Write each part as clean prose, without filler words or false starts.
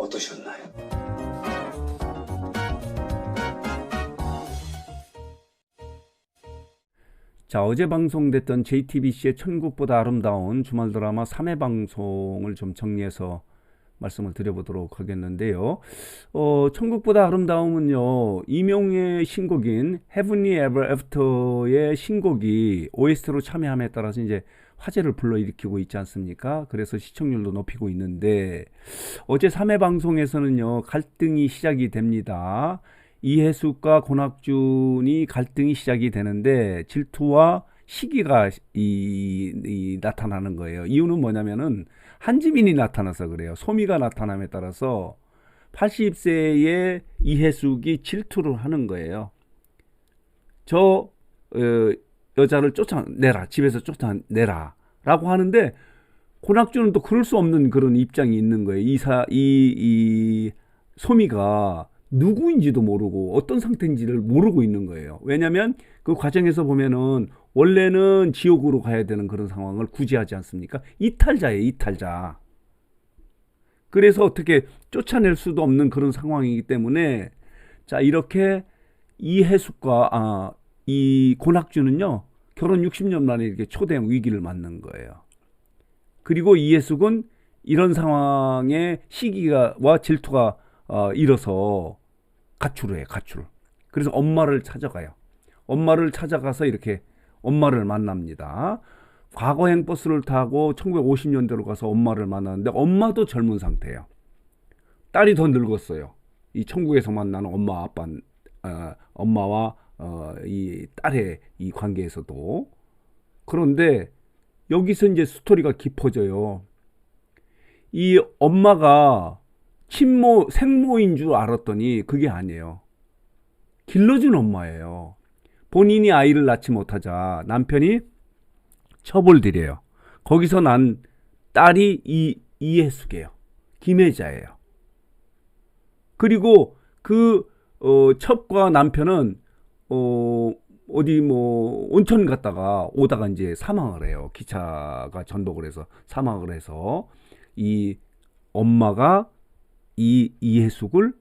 어떠셨나요? 자, 어제 방송됐던 JTBC의 천국보다 아름다운 주말 드라마 3회 방송을 좀 정리해서 말씀을 드려보도록 하겠는데요. 천국보다 아름다움은요, 이명의 신곡인 Heavenly Ever After의 신곡이 OST로 참여함에 따라서 이제 화제를 불러일으키고 있지 않습니까? 그래서 시청률도 높이고 있는데, 어제 3회 방송에서는요, 갈등이 시작이 됩니다. 이해숙과 권학준이 갈등이 시작이 되는데 질투와 시기가 나타나는 거예요. 이유는 뭐냐면은 한지민이 나타나서 그래요. 소미가 나타남에 따라서 80세의 이해숙이 질투를 하는 거예요. 저 여자를 쫓아내라, 집에서 쫓아내라 라고 하는데 권학준은 또 그럴 수 없는 그런 입장이 있는 거예요. 이 소미가 누구인지도 모르고 어떤 상태인지를 모르고 있는 거예요. 왜냐하면 그 과정에서 보면은 원래는 지옥으로 가야 되는 그런 상황을 구제하지 않습니까? 이탈자예요, 이탈자. 그래서 어떻게 쫓아낼 수도 없는 그런 상황이기 때문에 자, 이렇게 이해숙과 이 권학준은요, 결혼 60년 만에 이렇게 초대형 위기를 맞는 거예요. 그리고 이해숙은 이런 상황에 시기와 질투가 일어서 가출을 해요, 가출. 그래서 엄마를 찾아가요. 엄마를 찾아가서 이렇게 엄마를 만납니다. 과거행 버스를 타고 1950년대로 가서 엄마를 만나는데 엄마도 젊은 상태예요. 딸이 더 늙었어요. 이 천국에서 만나는 엄마와 이 딸의 이 관계에서도. 그런데 여기서 이제 스토리가 깊어져요. 이 엄마가 생모인 줄 알았더니 그게 아니에요. 길러준 엄마예요. 본인이 아이를 낳지 못하자 남편이 처벌드려요. 거기서 난 딸이 이해숙이에요. 김혜자예요. 그리고 그 첩과 남편은 어디 온천 갔다가 오다가 이제 사망을 해요. 기차가 전복을 해서 사망을 해서 이 엄마가 이해숙을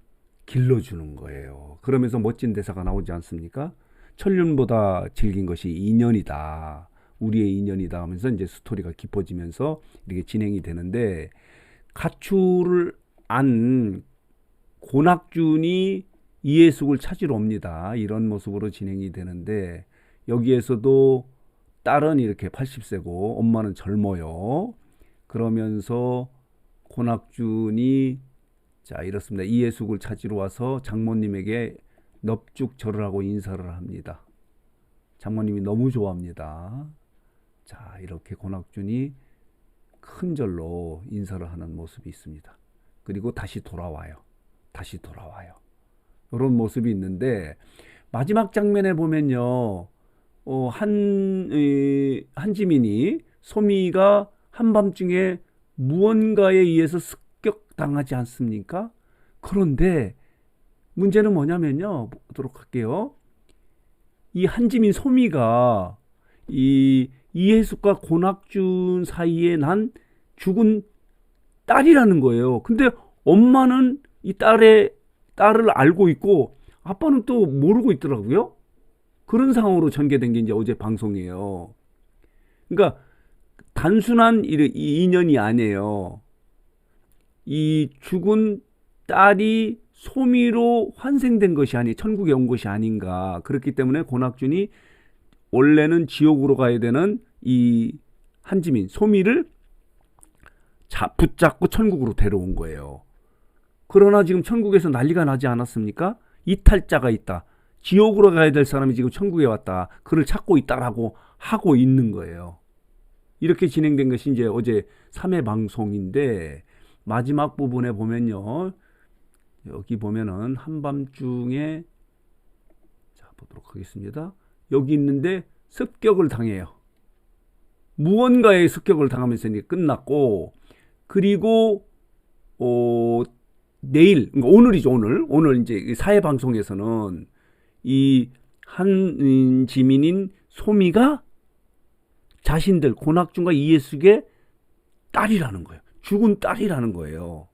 길러주는 거예요. 그러면서 멋진 대사가 나오지 않습니까? 천륜보다 질긴 것이 인연이다. 우리의 인연이다 하면서 이제 스토리가 깊어지면서 이렇게 진행이 되는데, 가출을 안 권학준이 이해숙을 찾으러 옵니다. 이런 모습으로 진행이 되는데, 여기에서도 딸은 이렇게 80세고 엄마는 젊어요. 그러면서 권학준이 자, 이렇습니다. 이해숙을 찾으러 와서 장모님에게 넙죽 절을 하고 인사를 합니다. 장모님이 너무 좋아합니다. 자, 이렇게 권학준이 큰 절로 인사를 하는 모습이 있습니다. 그리고 다시 돌아와요. 이런 모습이 있는데, 마지막 장면에 보면요, 한지민이 소미가 한밤중에 무언가에 의해서 습격당하지 않습니까? 그런데 문제는 뭐냐면요, 보도록 할게요. 이 한지민 소미가 이 이해숙과 권학준 사이에 난 죽은 딸이라는 거예요. 근데 엄마는 이 딸을 알고 있고 아빠는 또 모르고 있더라고요. 그런 상황으로 전개된 게 이제 어제 방송이에요. 그러니까 단순한 인연이 아니에요. 이 죽은 딸이 소미로 환생된 것이 아니, 천국에 온 것이 아닌가. 그렇기 때문에 권학준이 원래는 지옥으로 가야 되는 이 한지민, 소미를 붙잡고 천국으로 데려온 거예요. 그러나 지금 천국에서 난리가 나지 않았습니까? 이탈자가 있다. 지옥으로 가야 될 사람이 지금 천국에 왔다. 그를 찾고 있다라고 하고 있는 거예요. 이렇게 진행된 것이 이제 어제 3회 방송인데, 마지막 부분에 보면요, 여기 보면은 한밤중에, 자, 보도록 하겠습니다. 여기 있는데 습격을 당해요. 무언가의 습격을 당하면서 이제 끝났고, 그리고 내일, 그러니까 오늘이죠. 오늘 이제 4회 방송에서는 이 한지민인 소미가 자신들 권학준과 이해숙의 딸이라는 거예요. 죽은 딸이라는 거예요.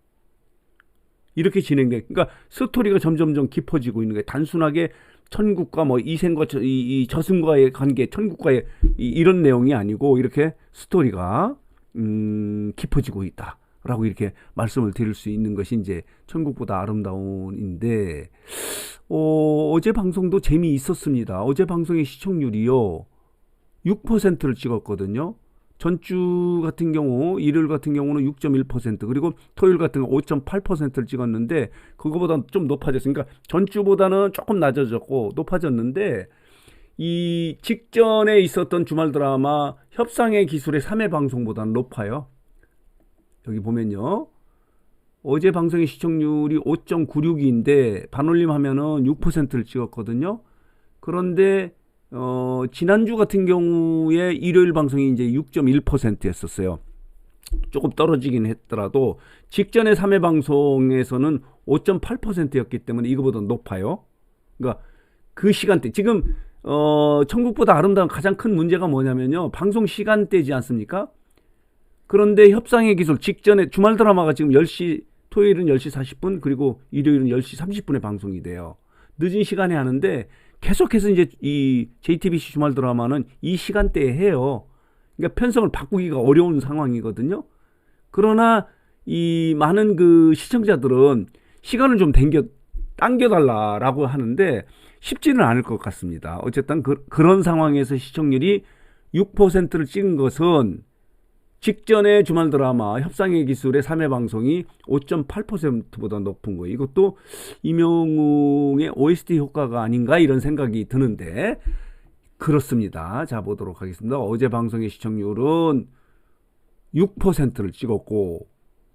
이렇게 진행돼. 그러니까 스토리가 점점점 깊어지고 있는 거예요. 단순하게 천국과 뭐 이생과 이 저승과의 관계, 천국과의 이런 내용이 아니고 이렇게 스토리가 깊어지고 있다라고 이렇게 말씀을 드릴 수 있는 것이 이제 천국보다 아름다운인데, 어제 방송도 재미있었습니다. 어제 방송의 시청률이요 6%를 찍었거든요. 전주 같은 경우, 일요일 같은 경우는 6.1%, 그리고 토요일 같은 경우 5.8%를 찍었는데, 그거보다 좀 높아졌으니까 전주보다는 조금 낮아졌고 높아졌는데, 이 직전에 있었던 주말 드라마 협상의 기술의 3회 방송보다는 높아요. 여기 보면요, 어제 방송의 시청률이 5.96인데 반올림 하면은 6%를 찍었거든요. 그런데 지난주 같은 경우에 일요일 방송이 이제 6.1%였었어요. 조금 떨어지긴 했더라도 직전에 3회 방송에서는 5.8%였기 때문에 이거보다 높아요. 그러니까 그 시간대, 지금 천국보다 아름다운 가장 큰 문제가 뭐냐면요, 방송 시간대지 않습니까? 그런데 협상의 기술 직전에 주말 드라마가 지금 10시, 토요일은 10시 40분, 그리고 일요일은 10시 30분에 방송이 돼요. 늦은 시간에 하는데 계속해서 이제 이 JTBC 주말 드라마는 이 시간대에 해요. 그러니까 편성을 바꾸기가 어려운 상황이거든요. 그러나 이 많은 그 시청자들은 시간을 좀 당겨달라라고 하는데 쉽지는 않을 것 같습니다. 어쨌든 그런 상황에서 시청률이 6%를 찍은 것은 직전에 주말 드라마 협상의 기술의 3회 방송이 5.8%보다 높은 거예요. 이것도 임영웅의 OST 효과가 아닌가 이런 생각이 드는데 그렇습니다. 자, 보도록 하겠습니다. 어제 방송의 시청률은 6%를 찍었고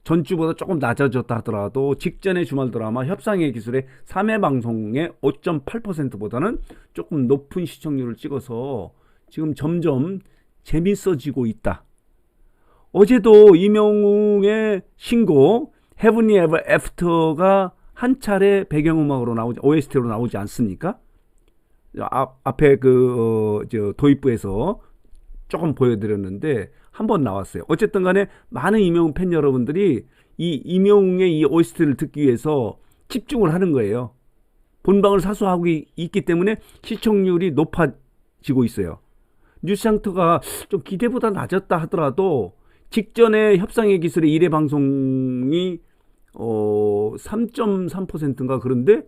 전주보다 조금 낮아졌다 하더라도 직전의 주말 드라마 협상의 기술의 3회 방송의 5.8%보다는 조금 높은 시청률을 찍어서 지금 점점 재밌어지고 있다. 어제도 임영웅의 신곡 Heavenly Ever After가 한 차례 배경음악으로 나오지, OST로 나오지 않습니까? 앞에 도입부에서 조금 보여드렸는데 한번 나왔어요. 어쨌든 간에 많은 임영웅 팬 여러분들이 이 임영웅의 이 OST를 듣기 위해서 집중을 하는 거예요. 본방을 사수하고 있기 때문에 시청률이 높아지고 있어요. 뉴스상터가 좀 기대보다 낮았다 하더라도 직전에 협상의 기술의 1회 방송이 3.3%인가 그런데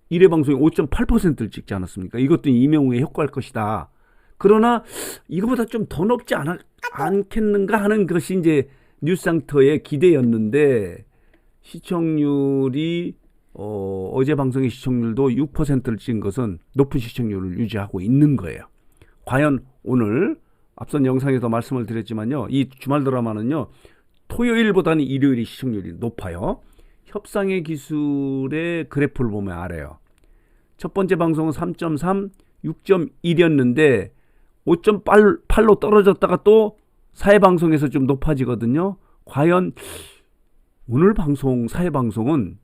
1회 방송이 5.8%를 찍지 않았습니까? 이것도 임영웅의 효과일 것이다. 그러나 이거보다 좀 더 높지 않겠는가 하는 것이 이제 뉴스상터의 기대였는데 시청률이 어제 방송의 시청률도 6%를 찍은 것은 높은 시청률을 유지하고 있는 거예요. 과연 오늘 앞선 영상에서 말씀을 드렸지만요, 이 주말 드라마는요 토요일보다는 일요일이 시청률이 높아요. 협상의 기술의 그래프를 보면 알아요. 첫 번째 방송은 3.3, 6.1이었는데 5.8로 떨어졌다가 또 4회 방송에서 좀 높아지거든요. 과연 오늘 방송 4회 방송은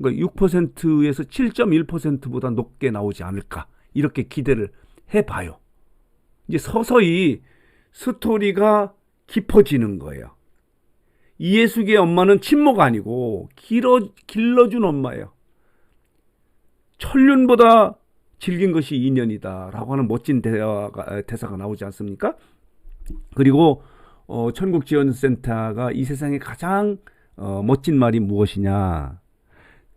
6%에서 7.1%보다 높게 나오지 않을까 이렇게 기대를 해봐요. 이제 서서히 스토리가 깊어지는 거예요. 이예숙의 엄마는 친모가 아니고 길러준 엄마예요. 천륜보다 질긴 것이 인연이다 라고 하는 멋진 대사가 나오지 않습니까? 그리고 천국지원센터가 이 세상에 가장 멋진 말이 무엇이냐,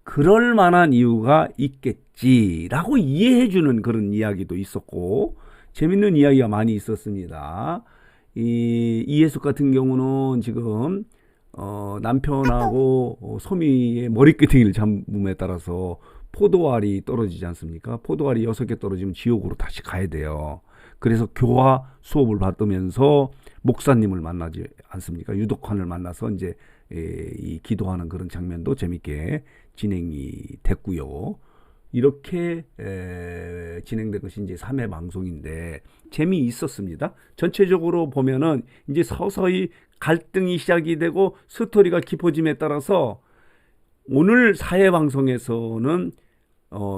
그럴 만한 이유가 있겠지라고 이해해주는 그런 이야기도 있었고 재밌는 이야기가 많이 있었습니다. 이예숙 같은 경우는 지금 남편하고 소미의 머리끄댕이를 잡음에 따라서 포도알이 떨어지지 않습니까? 포도알이 6개 떨어지면 지옥으로 다시 가야 돼요. 그래서 교화 수업을 받으면서 목사님을 만나지 않습니까? 유독환을 만나서 이제 이 기도하는 그런 장면도 재밌게 진행이 됐고요. 이렇게 진행된 것이 이제 3회 방송인데 재미있었습니다. 전체적으로 보면은 이제 서서히 갈등이 시작이 되고 스토리가 깊어짐에 따라서 오늘 4회 방송에서는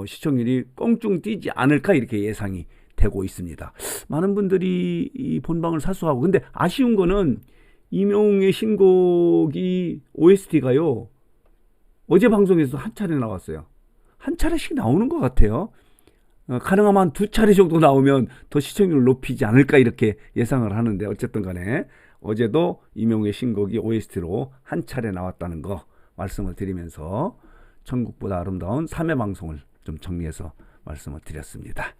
시청률이 껑충 뛰지 않을까 이렇게 예상이 되고 있습니다. 많은 분들이 이 본방을 사수하고, 근데 아쉬운 거는 임영웅의 신곡이 OST가요 어제 방송에서 한 차례 나왔어요. 한 차례씩 나오는 것 같아요. 가능하면 한 두 차례 정도 나오면 더 시청률을 높이지 않을까 이렇게 예상을 하는데 어쨌든 간에 어제도 이명우의 신곡이 OST로 한 차례 나왔다는 거 말씀을 드리면서 천국보다 아름다운 3회 방송을 좀 정리해서 말씀을 드렸습니다.